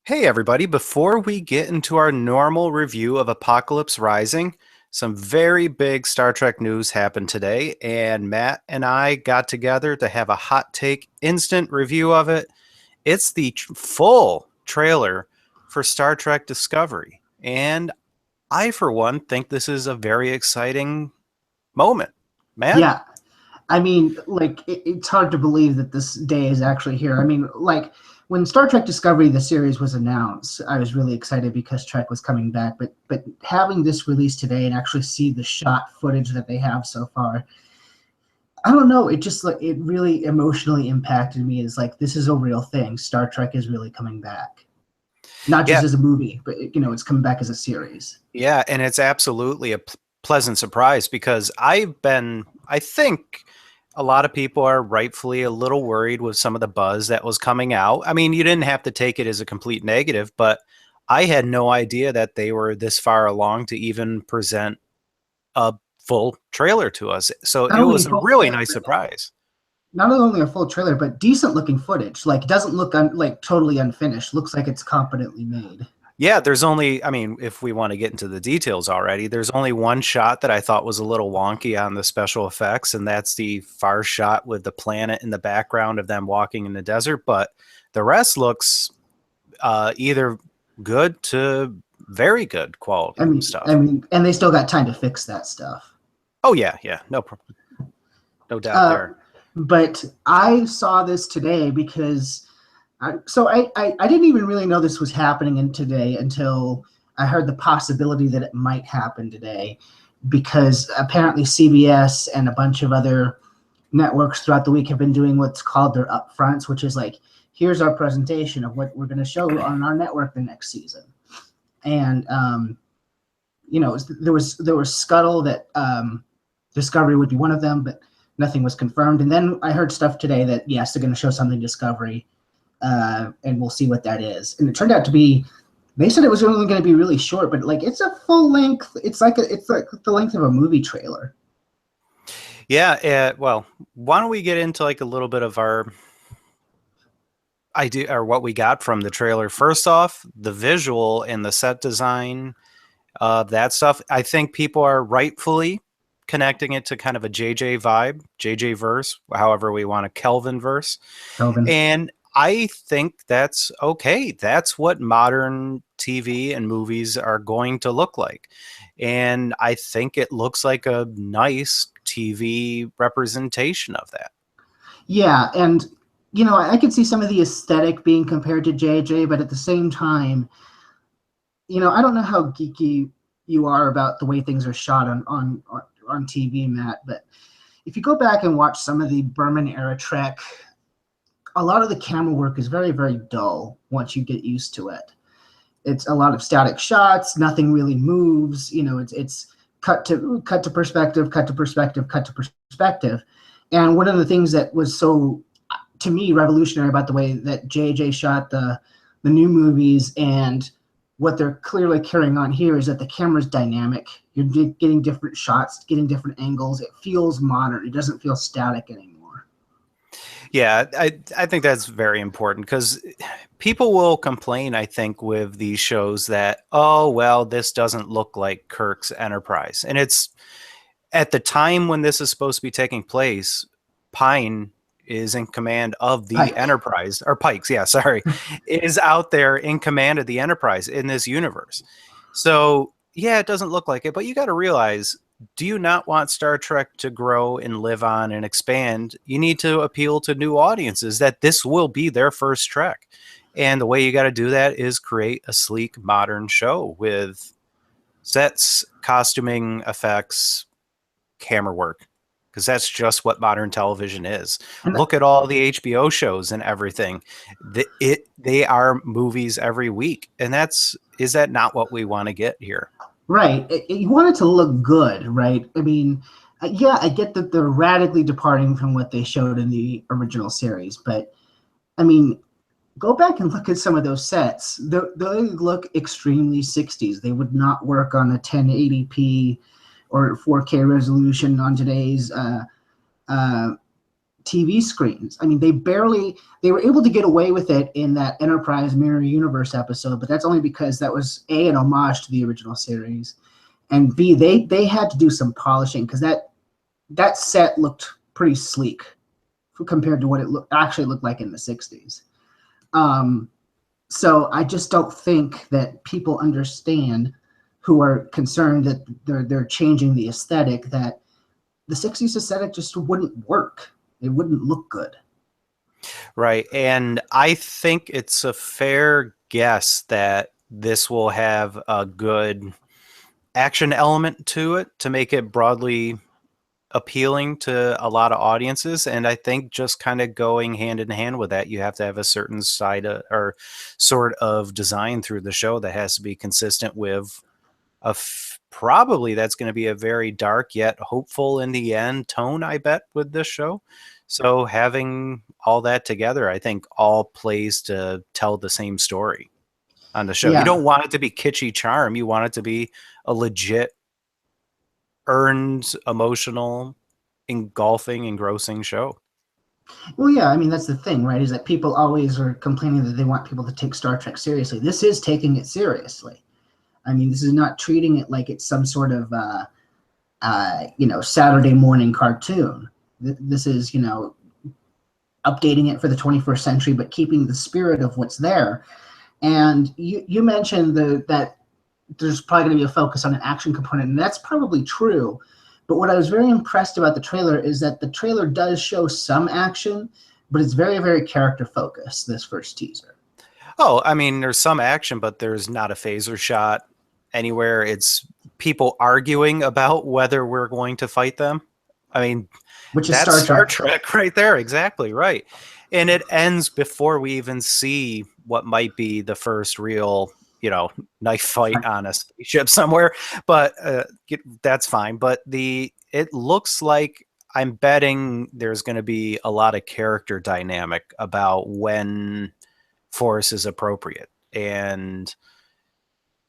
Hey everybody, before we get into our normal review of Apocalypse Rising, some very big Star Trek news happened today, and Matt and I got together to have a hot take instant review of it. It's the full trailer for Star Trek Discovery, and I, for one, think this is a very exciting moment. Matt? Yeah, I mean, it's hard to believe that this day is actually here. I mean, like when Star Trek Discovery the series was announced, I was really excited because Trek was coming back. But having this release today and actually see the shot footage that they have so far, I don't know. It just like it really emotionally impacted me. It's like this is a real thing. Star Trek is really coming back, not just Yeah, as a movie, but it's coming back as a series. yeah, and it's absolutely a pleasant surprise because I think a lot of people are rightfully a little worried with some of the buzz that was coming out. I mean, you didn't have to take it as a complete negative, but I had no idea that they were this far along to even present a full trailer to us. So Not it only was a full really trailer, nice surprise. not only a full trailer, but decent looking footage. Like, it doesn't look like totally unfinished. Looks like it's competently made. Yeah, there's only, I mean, if we want to get into the details already, there's only one shot that I thought was a little wonky on the special effects, and that's the far shot with the planet in the background of them walking in the desert. But the rest looks either good to very good I quality mean, I stuff. mean, and they still got time to fix that stuff. Oh, yeah, yeah, no doubt Uh, there. but I saw this today because I didn't even really know this was happening in today until I heard the possibility that it might happen today, because apparently CBS and a bunch of other networks throughout the week have been doing what's called their upfronts, which is like, here's our presentation of what we're going to show on our network the next season. And there was scuttle that Discovery would be one of them, but nothing was confirmed. And then I heard stuff today that yes, they're going to show something Discovery, and we'll see what that is. And it turned out to be, they said it was only going to be really short, but like it's a full length. It's like the length of a movie trailer. Yeah, well, why don't we get into like a little bit of our idea or what we got from the trailer? First off, the visual and the set design that stuff. I think people are rightfully connecting it to kind of a JJ vibe, JJ verse, however we want a Kelvin verse. Kelvin. And I think that's okay. That's what modern TV and movies are going to look like. And I think it looks like a nice TV representation of that. Yeah, and I could see some of the aesthetic being compared to JJ, but at the same time, I don't know how geeky you are about the way things are shot on TV, Matt, but if you go back and watch some of the Berman era Trek, a lot of the camera work is very, very dull once you get used to it. It's a lot of static shots, nothing really moves, it's cut to perspective, cut to perspective, cut to perspective. And one of the things that was so, to me, revolutionary about the way that JJ shot the new movies and what they're clearly carrying on here is that the camera's dynamic. You're getting different shots, getting different angles. It feels modern. It doesn't feel static anymore. Yeah, I think that's very important because people will complain, I think, with these shows that, oh, well, this doesn't look like Kirk's Enterprise. And it's at the time when this is supposed to be taking place, Pine is in command of the Pike. Enterprise, or Pikes, yeah, sorry, is out there in command of the Enterprise in this universe. So, yeah, it doesn't look like it, but you got to realize, do you not want Star Trek to grow and live on and expand? You need to appeal to new audiences that this will be their first Trek. And the way you got to do that is create a sleek, modern show with sets, costuming, effects, camera work, because that's just what modern television is. And Look at all the HBO shows and everything. They are movies every week, and is that not what we want to get here? right, you want it to look good, right? I mean, yeah, I get that they're radically departing from what they showed in the original series, but I mean, go back and look at some of those sets. They look extremely 60s. They would not work on a 1080p or 4K resolution on today's uh, TV screens. I mean, they were able to get away with it in that Enterprise Mirror Universe episode, but that's only because that was A, an homage to the original series, and B, they had to do some polishing because that set looked pretty sleek compared to what it actually looked like in the 60s. So I just don't think that people understand, who are concerned that they're changing the aesthetic, that the 60s aesthetic just wouldn't work. It wouldn't look good. Right. And I think it's a fair guess that this will have a good action element to it to make it broadly appealing to a lot of audiences. And I think just kind of going hand in hand with that, you have to have a certain side or sort of design through the show that has to be consistent with probably that's going to be a very dark yet hopeful in the end tone, I bet, with this show. So having all that together, I think all plays to tell the same story on the show. You Yeah. don't want it to be kitschy charm. You want it to be a legit, earned, emotional, engulfing, engrossing show. Well, yeah, I mean, that's the thing, right? Is that people always are complaining that they want people to take Star Trek seriously. This is taking it seriously. I mean, this is not treating it like it's some sort of, Saturday morning cartoon. This is, updating it for the 21st century, but keeping the spirit of what's there. And you mentioned that there's probably going to be a focus on an action component, and that's probably true. But what I was very impressed about the trailer is that the trailer does show some action, but it's very, very character focused, this first teaser. Oh, I mean, there's some action, but there's not a phaser shot anywhere. It's people arguing about whether we're going to fight them. I mean, which is that's Star Trek right there. Exactly right. And it ends before we even see what might be the first real, knife fight on a spaceship somewhere. But that's fine. But it looks like, I'm betting there's going to be a lot of character dynamic about when force is appropriate. And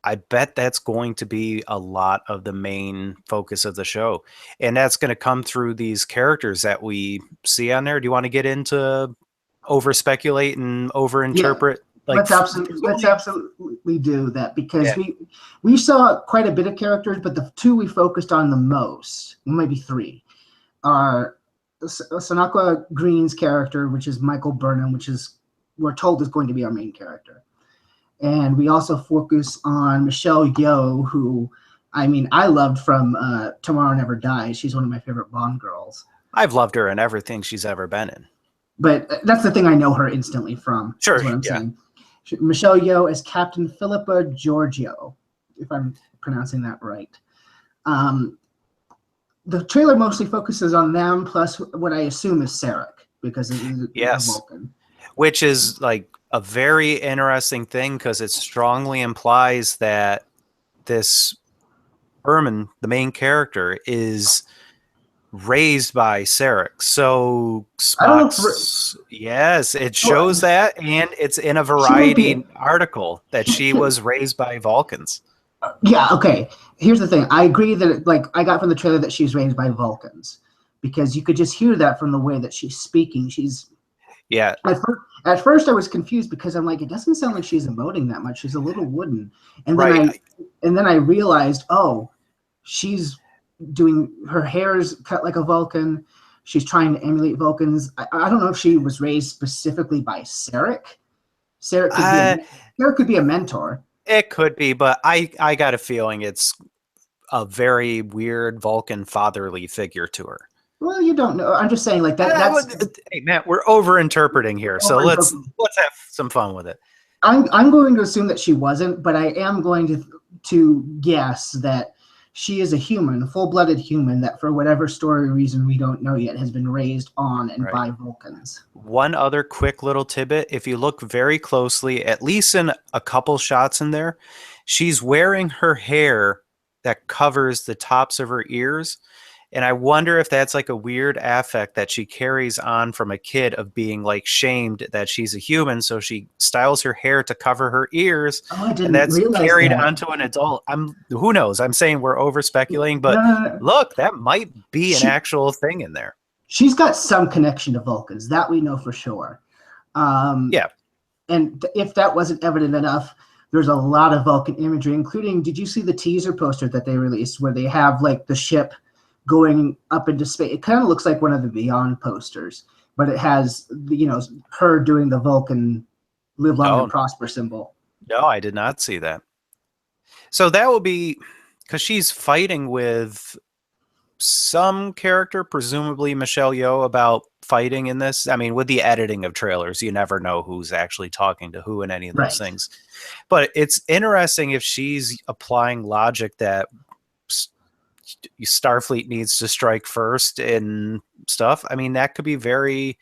I bet that's going to be a lot of the main focus of the show. And that's going to come through these characters that we see on there. Do you want to get into over speculate and over interpret? Yeah, let's absolutely do that, because we saw quite a bit of characters, but the two we focused on the most, maybe three, are Sanakwa Green's character, which is Michael Burnham, which is, we're told, is going to be our main character. And we also focus on Michelle Yeoh, who, I mean, I loved from Tomorrow Never Dies. She's one of my favorite Bond girls. I've loved her in everything she's ever been in. But that's the thing I know her instantly from. Sure, is what I'm saying. Michelle Yeoh as Captain Philippa Georgiou, if I'm pronouncing that right. The trailer mostly focuses on them, plus what I assume is Sarek, because it is Vulcan. Which is like a very interesting thing, because it strongly implies that this Berman, the main character, is raised by Sarek. So Spock's, yes, it shows that, and it's in a Variety article that she was raised by Vulcans. Yeah, okay. Here's the thing. I agree that, I got from the trailer that she's raised by Vulcans, because you could just hear that from the way that she's speaking. Yeah. At first, I was confused, because I'm like, it doesn't sound like she's emoting that much. She's a little wooden. And then I realized, oh, she's doing, her hair's cut like a Vulcan. She's trying to emulate Vulcans. I don't know if she was raised specifically by Sarek. Sarek could be a mentor. It could be, but I got a feeling it's a very weird Vulcan fatherly figure to her. Well, you don't know. I'm just saying, hey, Matt, we're over-interpreting here, so let's have some fun with it. I'm going to assume that she wasn't, but I am going to guess that she is a human, a full-blooded human, that for whatever story reason we don't know yet has been raised on and by Vulcans. One other quick little tidbit: if you look very closely, at least in a couple shots in there, she's wearing her hair that covers the tops of her ears. And I wonder if that's like a weird affect that she carries on from a kid, of being like shamed that she's a human. So she styles her hair to cover her ears. Oh, I didn't and that's realize carried that. onto an adult. Who knows? I'm saying we're over speculating, but look, that might be an actual thing in there. she's got some connection to Vulcans. That we know for sure. Um, Yeah. and if that wasn't evident enough, there's a lot of Vulcan imagery, including, did you see the teaser poster that they released where they have like the ship going up into space? It kind of looks like one of the Beyond posters, but it has, her doing the Vulcan live long and Oh, prosper symbol. no, I did not see that. So that will be because she's fighting with some character, presumably Michelle Yeoh, about fighting in this. I mean, with the editing of trailers, you never know who's actually talking to who in any of those Right. things. But it's interesting if she's applying logic that Starfleet needs to strike first and stuff. I mean, that could be very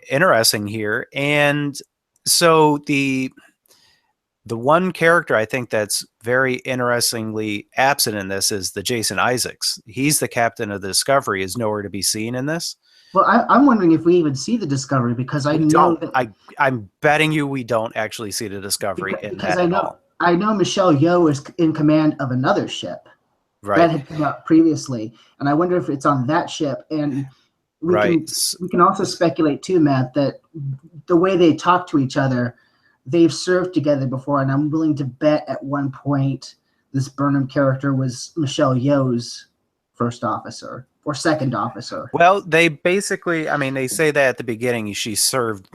interesting here. And so the one character I think that's very interestingly absent in this is the Jason Isaacs. He's the captain of the Discovery, is nowhere to be seen in this. Well, I'm wondering if we even see the Discovery, because I We know don't. that, I'm betting you we don't actually see the Discovery in because that at all. I know Michelle Yeoh is in command of another ship that Right. had come out previously, and I wonder if it's on that ship. And we Right. can we can also speculate too, Matt, that the way they talk to each other, they've served together before, and I'm willing to bet at one point this Burnham character was Michelle Yeoh's first officer or second officer. Well, they basically, I mean, they say that at the beginning she served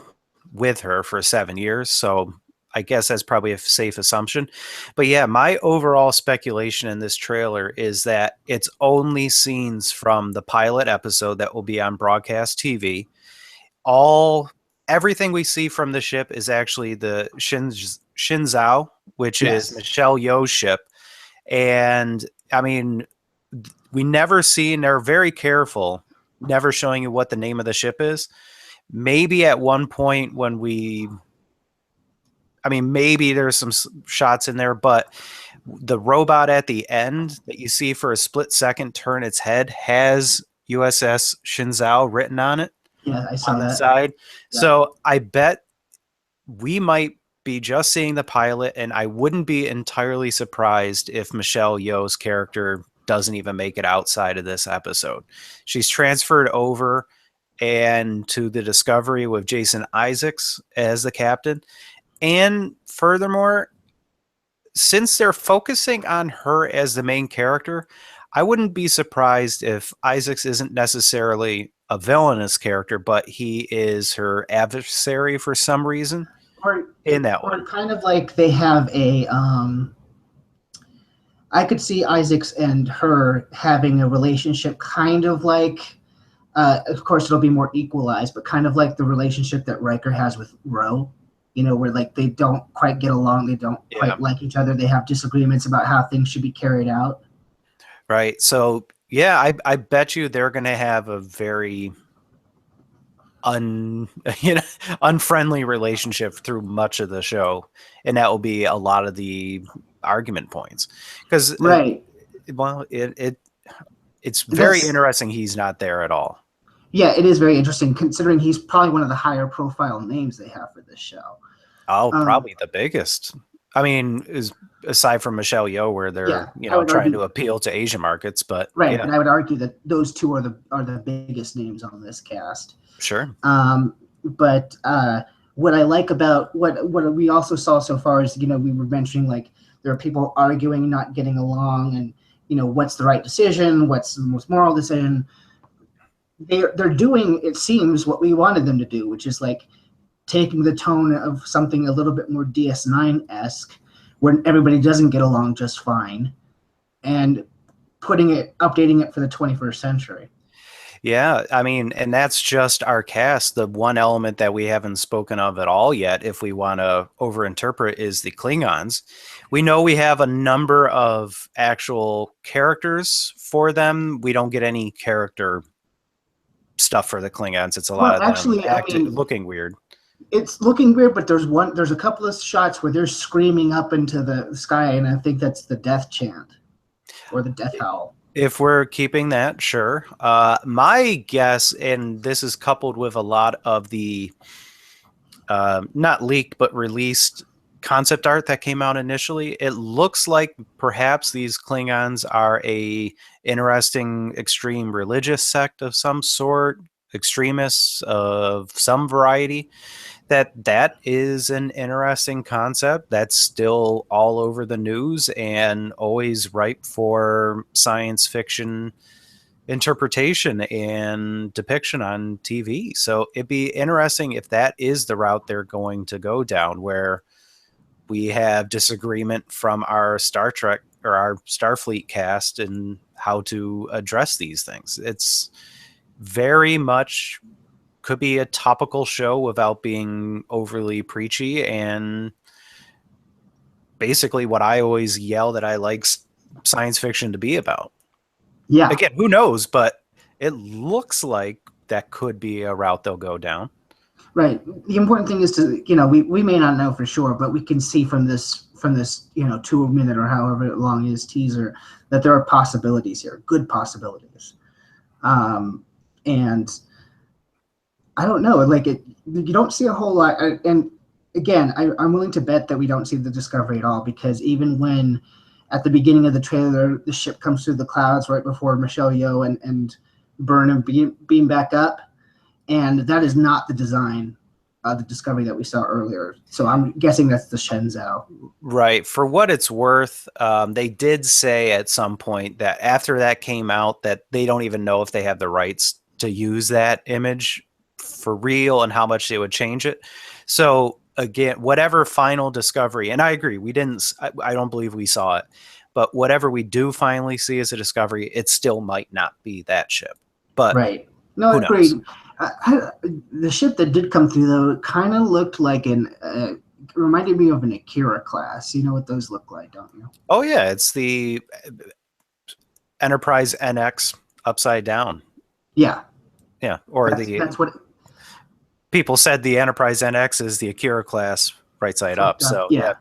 with her for 7 years. So I guess that's probably a safe assumption. But yeah, my overall speculation in this trailer is that it's only scenes from the pilot episode that will be on broadcast TV. All Everything we see from the ship is actually the Shinzao, which is Yes. Michelle Yeoh's ship. And I mean, we never see, and they're very careful, never showing you what the name of the ship is. Maybe at one point when maybe there's some shots in there, but the robot at the end that you see for a split second turn its head has USS Shinzao written on it Yeah, I saw on the that. side. Yeah. So I bet we might be just seeing the pilot, and I wouldn't be entirely surprised if Michelle Yeoh's character doesn't even make it outside of this episode. She's transferred over and to the Discovery with Jason Isaacs as the captain. And furthermore, since they're focusing on her as the main character, I wouldn't be surprised if Isaacs isn't necessarily a villainous character, but he is her adversary for some reason Or in that or one. kind of like they have a I could see Isaacs and her having a relationship kind of like, of course it'll be more equalized, but kind of like the relationship that Riker has with Ro, where like they don't quite get along, they don't Yeah. quite like each other, they have disagreements about how things should be carried out. Right. So yeah, I bet you they're gonna have a very un you know unfriendly relationship through much of the show, and that will be a lot of the argument points because Right. well it's very That's interesting he's not there at all. Yeah, it is very interesting considering he's probably one of the higher profile names they have for this show. Oh, Um, probably the biggest. I mean, is aside from Michelle Yeoh, where they're yeah, I would trying to argue. appeal to Asian markets, but Right, yeah, but I would argue that those two are the biggest names on this cast. sure. But what I like about what we also saw so far is, we were mentioning like there are people arguing, not getting along, and what's the right decision, what's the most moral decision. They're doing, it seems, what we wanted them to do, which is like taking the tone of something a little bit more DS9 esque, where everybody doesn't get along just fine, and updating it for the 21st century. Yeah, I mean, and that's just our cast. The one element that we haven't spoken of at all yet, if we want to overinterpret, is the Klingons. We know we have a number of actual characters for them. We don't get any character stuff for the Klingons. It's a lot Well, of them actually, I mean, looking weird. it's looking weird, but there's a couple of shots where they're screaming up into the sky, and I think that's the death chant or the death howl. If we're keeping that, sure. My guess, and this is coupled with a lot of the not leaked but released concept art that came out initially, it looks like perhaps these Klingons are a interesting extreme religious sect of some sort, extremists of some variety, that is an interesting concept that's still all over the news and always ripe for science fiction interpretation and depiction on TV. So it'd be interesting if that is the route they're going to go down, where we have disagreement from our Star Trek or our Starfleet cast and how to address these things. It's very much could be a topical show without being overly preachy, and basically what I always yell that I like science fiction to be about. Yeah, Again, who knows, but it looks like that could be a route they'll go down. right. The important thing is to, we may not know for sure, but we can see from this 2 minute or however long it is teaser that there are possibilities here, good possibilities. And I don't know, like you don't see a whole lot. And again, I'm willing to bet that we don't see the Discovery at all, because even when at the beginning of the trailer, the ship comes through the clouds right before Michelle Yeoh and Burnham beam back up, and that is not the design of the Discovery that we saw earlier. So I'm guessing that's the Shenzhou. Right. For what it's worth, they did say at some point that after that came out that they don't even know if they have the rights to use that image for real and how much they would change it. So again, whatever final Discovery, and I agree, we didn't, I don't believe we saw it, but whatever we do finally see as a Discovery, it still might not be that ship. But Right. No, I who agree. knows? The ship that did come through, though, kind of looked like reminded me of an Akira class. You know what those look like, don't you? Oh yeah, it's the Enterprise NX upside down. Yeah, Yeah, or that's the that's what. people said the Enterprise NX is the Akira class right side up. Flipped up. So yeah,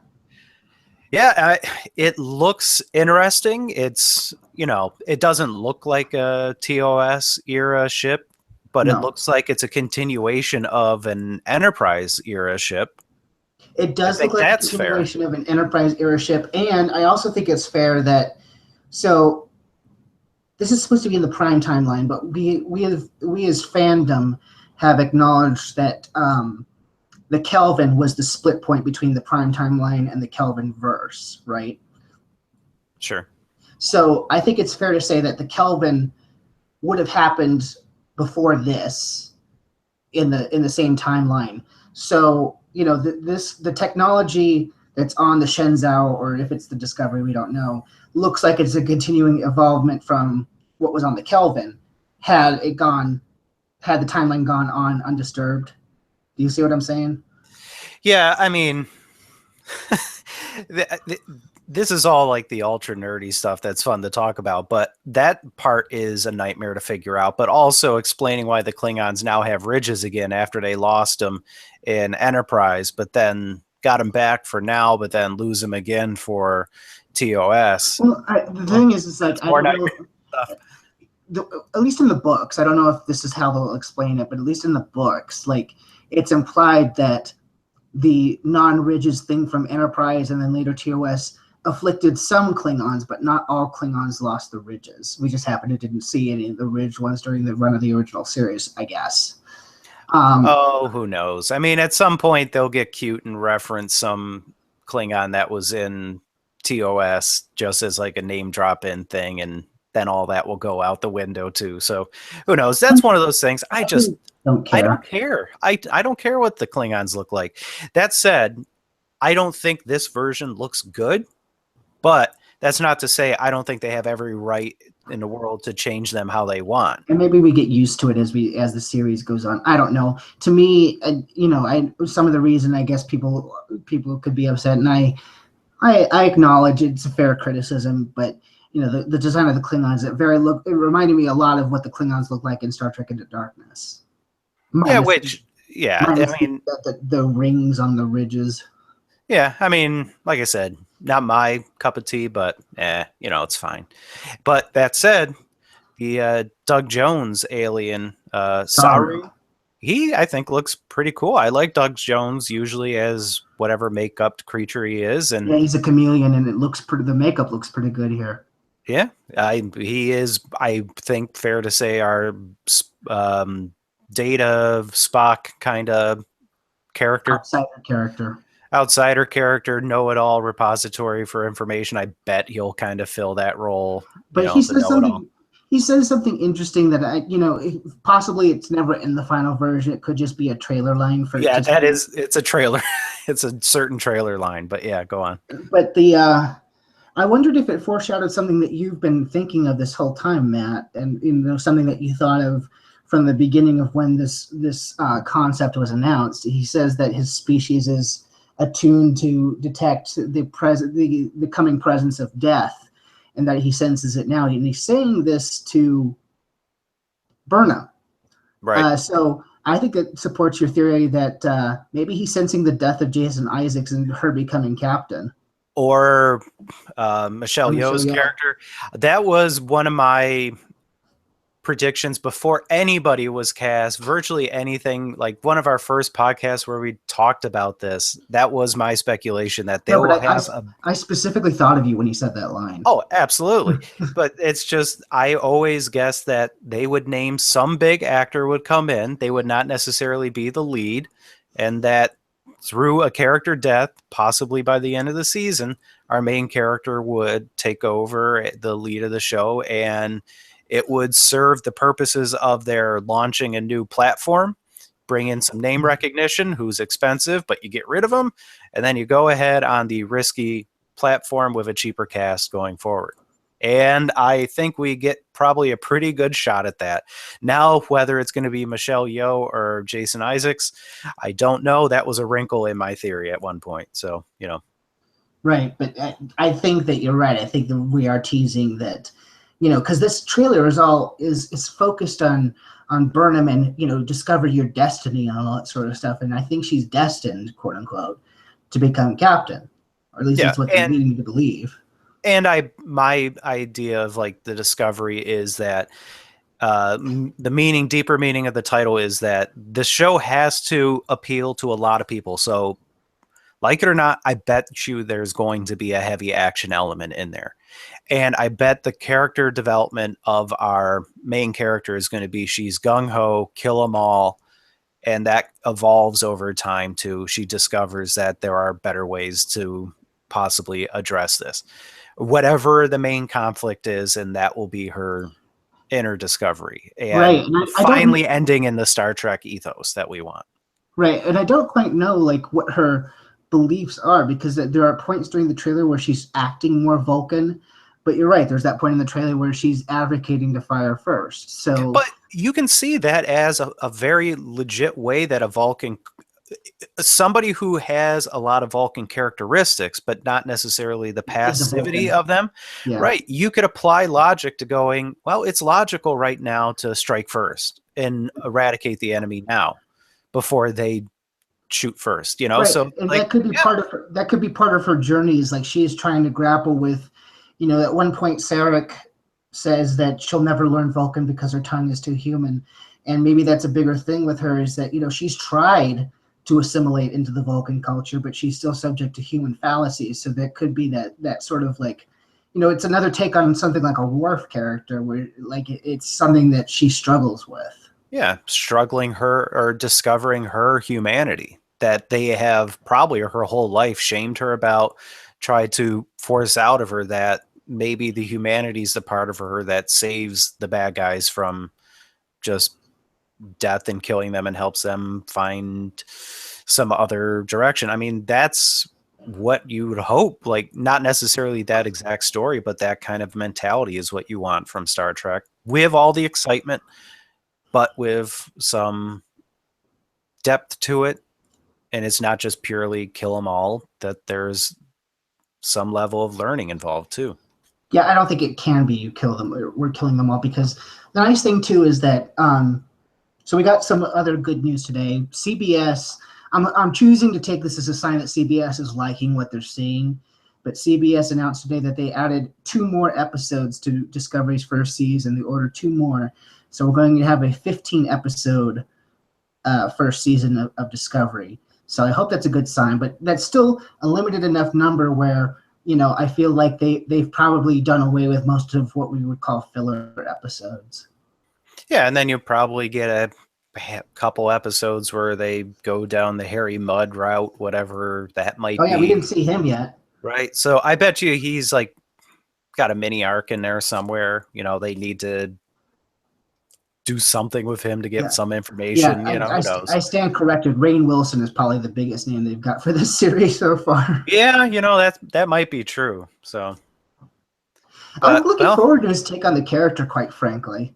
Yeah, yeah, it looks interesting. It's it doesn't look like a TOS era ship, but it no, looks like it's a continuation of an Enterprise era ship. it I does look think like a that's fair. continuation of an Enterprise era ship, and I also think it's fair that so this is supposed to be in the prime timeline, but we as fandom have acknowledged that the Kelvin was the split point between the prime timeline and the Kelvin verse, right? Sure. So I think it's fair to say that the Kelvin would have happened before this in the same timeline. So the technology that's on the Shenzhou, or if it's the Discovery, we don't know, looks like it's a continuing evolvement from what was on the Kelvin. Had the timeline gone on undisturbed? Do you see what I'm saying? Yeah, I mean, this is all like the ultra nerdy stuff that's fun to talk about, but that part is a nightmare to figure out. But also explaining why the Klingons now have ridges again after they lost them in Enterprise, but then got them back for now, but then lose them again for TOS. Well, the thing is like That's I more don't nightmare know. stuff. At least in the books, I don't know if this is how they'll explain it, but at least in the books, like it's implied that the non-ridges thing from Enterprise and then later TOS afflicted some Klingons, but not all Klingons lost the ridges. We just happened to didn't see any of the ridge ones during the run of the original series, I guess. Oh, who knows? I mean, at some point they'll get cute and reference some Klingon that was in TOS just as like a name drop in thing, and then all that will go out the window too. So who knows? That's one of those things. I really don't I don't care. care. I don't care what the Klingons look like. That said, I don't think this version looks good, but that's not to say I don't think they have every right in the world to change them how they want. And maybe we get used to it as the series goes on. I don't know. To me, some of the reason I guess people could be upset, and I acknowledge it's a fair criticism, but the design of the Klingons, it reminded me a lot of what the Klingons look like in Star Trek Into Darkness. Yeah, Minus yeah, I minus mean, the rings on the ridges. yeah, I mean, like I said, not my cup of tea, but it's fine. But that said, the Doug Jones alien, Saru. Saru, he I think looks pretty cool. I like Doug Jones usually as whatever makeup creature he is, and Yeah, he's a chameleon, and the makeup looks pretty good here. yeah, he is. I think fair to say our um, Data Spock kind of character, outsider character. outsider character, know-it-all repository for information. I bet he'll kind of fill that role, But the know-it-all. he says something interesting that possibly it's never in the final version. It could just be a trailer line for it Yeah, to that say. is, it's a trailer. It's a certain trailer line, but yeah, go on. But I wondered if it foreshadowed something that you've been thinking of this whole time, Matt, and something that you thought of from the beginning of when this concept was announced. He says that his species is attuned to detect the coming presence of death, and that he senses it now. And he's saying this to Burnham. Right. So I think it supports your theory that maybe he's sensing the death of Jason Isaacs and her becoming captain. Or Michelle Michelle Yeoh's Yeoh. character. That was one of my predictions before anybody was cast. Virtually anything, like one of our first podcasts where we talked about this, that was my speculation that they No, but will have a. I specifically thought of you when he said that line. Oh, absolutely. But it's just, I always guessed that they would name some big actor would come in. They would not necessarily be the lead. And that through a character death, possibly by the end of the season, our main character would take over the lead of the show, and it would serve the purposes of their launching a new platform, bring in some name recognition, who's expensive, but you get rid of them. And then you go ahead on the risky platform with a cheaper cast going forward. And I think we get probably a pretty good shot at that. Now, whether it's going to be Michelle Yeoh or Jason Isaacs, I don't know. That was a wrinkle in my theory at one point. So, Right, but I think that you're right. I think that we are teasing that, because this trailer is focused on Burnham and discover your destiny and all that sort of stuff. And I think she's destined, quote unquote, to become captain, or at least yeah. that's what they're leading me to believe. And my idea of like the discovery is that the deeper meaning of the title is that the show has to appeal to a lot of people. So, like it or not, I bet you there's going to be a heavy action element in there. And I bet the character development of our main character is going to be she's gung-ho, kill them all, and that evolves over time to she discovers that there are better ways to possibly address this. Whatever the main conflict is, and that will be her inner discovery. And Right, and I don't. finally ending in the Star Trek ethos that we want. Right, and I don't quite know like what her beliefs are, because there are points during the trailer where she's acting more Vulcan, but you're right. There's that point in the trailer where she's advocating to fire first. So, But you can see that as a very legit way that a Vulcan, somebody who has a lot of Vulcan characteristics, but not necessarily the passivity of them, yeah. right? You could apply logic to going, well, it's logical right now to strike first and eradicate the enemy now before they shoot first, Right, So and like, that could be part of her journeys. Like she is trying to grapple with, at one point Sarek says that she'll never learn Vulcan because her tongue is too human, and maybe that's a bigger thing with her, is that she's tried to assimilate into the Vulcan culture, but she's still subject to human fallacies. So that could be that sort of like, it's another take on something like a Worf character, where like it's something that she struggles with. yeah, struggling her or discovering her humanity that they have probably her whole life shamed her about, tried to force out of her that maybe the humanity is the part of her that saves the bad guys from just death and killing them and helps them find some other direction. I mean, that's what you would hope, like not necessarily that exact story, but that kind of mentality is what you want from Star Trek, with all the excitement, but with some depth to it. And it's not just purely kill them all, that there's some level of learning involved too. Yeah, I don't think it can be you kill them. We're killing them all, because the nice thing too is that so we got some other good news today. CBS, I'm choosing to take this as a sign that CBS is liking what they're seeing, but CBS announced today that they added 2 more episodes to Discovery's first season. They ordered 2 more, so we're going to have a 15 episode first season of Discovery. So I hope that's a good sign, but that's still a limited enough number where I feel like they've probably done away with most of what we would call filler episodes. Yeah, and then you'll probably get a couple episodes where they go down the Harry Mudd route, whatever that Oh might yeah, we didn't be. see him yet. Right. So I bet you he's like got a mini arc in there somewhere. They need to do something with him to get Yeah. some Yeah, information. Who knows? I stand corrected. Rainn Wilson is probably the biggest name they've got for this series so far. Yeah, that might be true. So, I'm but looking well, forward to his take on the character, quite frankly.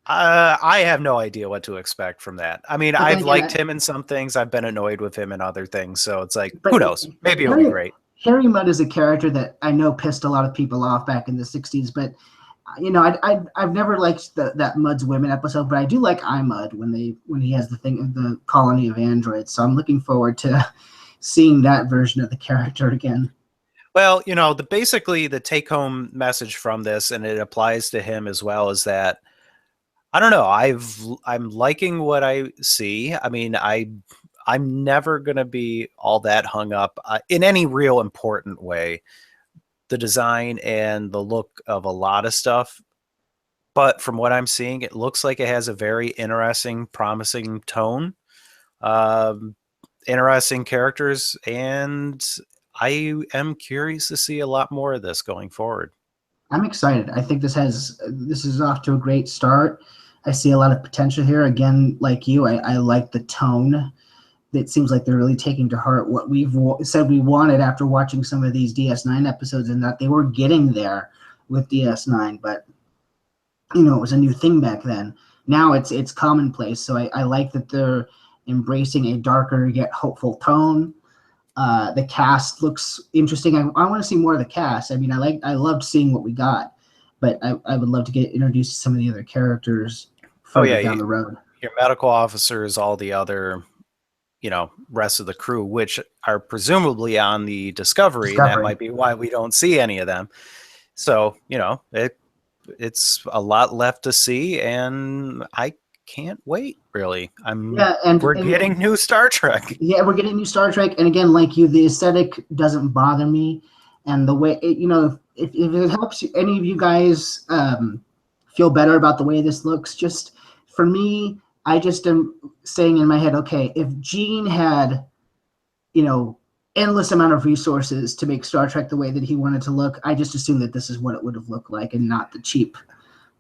I have no idea what to expect from that. I mean, But then I've again, liked him in some things. I've been annoyed with him in other things. So it's like, but who knows? Maybe it'll be Harry great. Harry Mudd is a character that I know pissed a lot of people off back in the '60s. But I've never liked that Mudd's Women episode, but I do like iMud when he has the colony of androids. So I'm looking forward to seeing that version of the character again. Well, basically the take home message from this, and it applies to him as well, is that I don't know. I'm liking what I see. I mean, I'm never gonna be all that hung up in any real important way. The design and the look of a lot of stuff, but from what I'm seeing, it looks like it has a very interesting, promising tone, um, interesting characters, and I am curious to see a lot more of this going forward. I'm excited. I think this is off to a great start. I see a lot of potential here. Again, like you, I like the tone. It seems like they're really taking to heart what we've said we wanted after watching some of these DS9 episodes, and that they were getting there with DS9. But it was a new thing back then. Now it's commonplace. So I like that they're embracing a darker yet hopeful tone. The cast looks interesting. I want to see more of the cast. I mean, I loved seeing what we got, but I would love to get introduced to some of the other characters Oh further yeah, down the road. your medical officers, all the other rest of the crew, which are presumably on the Discovery, and that Discovery. might be why we don't see any of them. So it's a lot left to see, and I can't wait. Really, Yeah, we're getting new Star Trek. yeah, we're getting new Star Trek, and again, like you, the aesthetic doesn't bother me, and the way if it helps any of you guys feel better about the way this looks, just for me, I just am saying in my head, okay, if Gene had endless amount of resources to make Star Trek the way that he wanted to look, I just assume that this is what it would have looked like, and not the cheap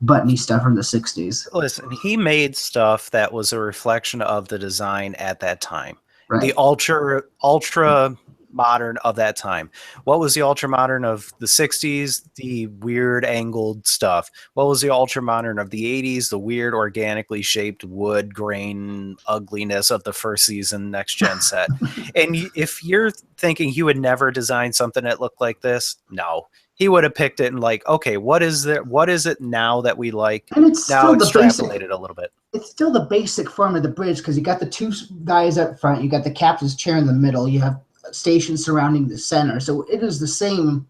buttony stuff from the '60s. Listen, he made stuff that was a reflection of the design at that time. The Right. ultra modern of that time. What was the ultra modern of the 60s? The weird angled stuff. What was the ultra modern of the 80s? The weird organically shaped wood grain ugliness of the first season Next Gen set. And if you're thinking he would never design something that looked like this, no. He would have picked it and like, okay, what is it now that we like? And it's Now still the extrapolate basic it a little bit. it's still the basic form of the bridge, because you got the two guys up front, you got the captain's chair in the middle, you have stations surrounding the center. So it is the same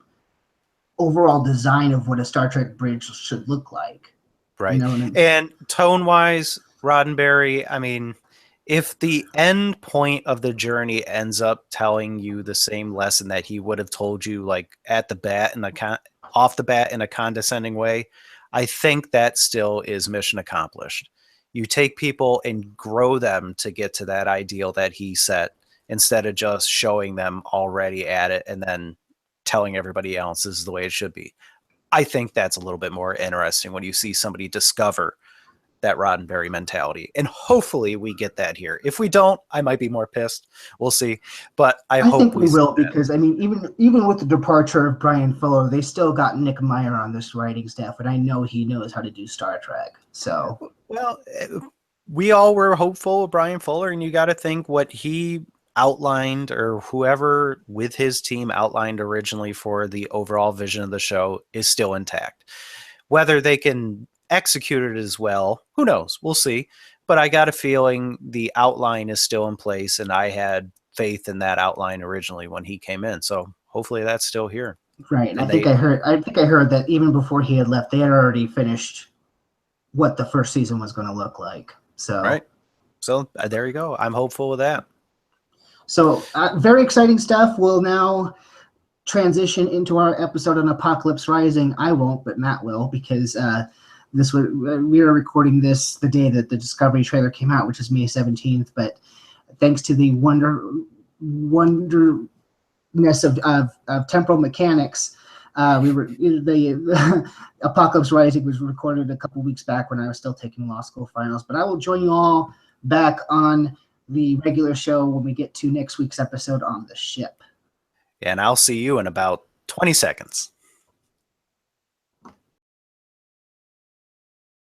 overall design of what a Star Trek bridge should look like. Right. And tone wise, Roddenberry, I mean, if the end point of the journey ends up telling you the same lesson that he would have told you, like at the bat off the bat in a condescending way, I think that still is mission accomplished. You take people and grow them to get to that ideal that he set, instead of just showing them already at it and then telling everybody else this is the way it should be. I think that's a little bit more interesting when you see somebody discover that Roddenberry mentality. And hopefully we get that here. If we don't, I might be more pissed. We'll see. But I hope think we will, that. because I mean, even with the departure of Brian Fuller, they still got Nick Meyer on this writing staff, and I know he knows how to do Star Trek. So well, we all were hopeful of Brian Fuller, and you got to think what he outlined, or whoever with his team outlined originally for the overall vision of the show, is still intact. Whether they can execute it as well, who knows? We'll see. But I got a feeling the outline is still in place, and I had faith in that outline originally when he came in. So hopefully that's still here. right, and I think I heard that even before he had left, they had already finished what the first season was going to look like. So right. So there you go. I'm hopeful with that. So very exciting stuff. We'll now transition into our episode on Apocalypse Rising. I won't, but Matt will, because we are recording this the day that the Discovery trailer came out, which is May 17th. But thanks to the wonderness of temporal mechanics, the Apocalypse Rising was recorded a couple weeks back when I was still taking law school finals. But I will join you all back on the regular show when we get to next week's episode on the ship. And I'll see you in about 20 seconds.